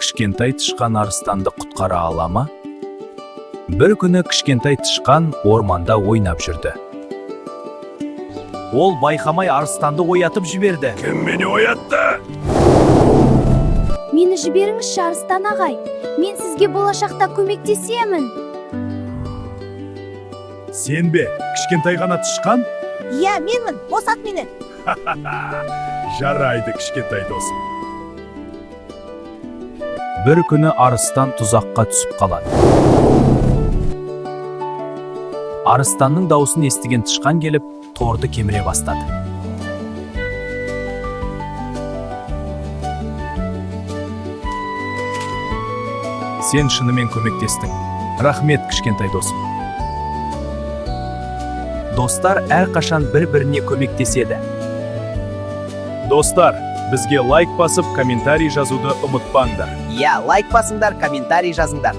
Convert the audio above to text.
кішкентай тышқан арыстанды құтқара ала ма? Бір күні кішкентай тышқан орманда ойнап жүрді. Ол байқамай арыстанды оятып жіберді. Кім мені оятты? Мені жіберіңізші, арыстан ағай. Мен сізге болашақта көмектесемін. Сен бе, кішкентай ғана тышқан? Иә, менмін, босат мені. Жарайды, кішкентай досым. Бір күні арыстан тұзаққа түсіп қалады. Арыстанның даусын естіген тышқан келіп, торды кеміре бастады. Сен шынымен көмектестің. Рахмет, кішкентай досым. Достар әрқашан бір-біріне көмектеседі. Достар, бізге лайк басып, комментарий жазуды ұмытпаңдар. Иә, лайк басыңдар, комментарий жазыңдар.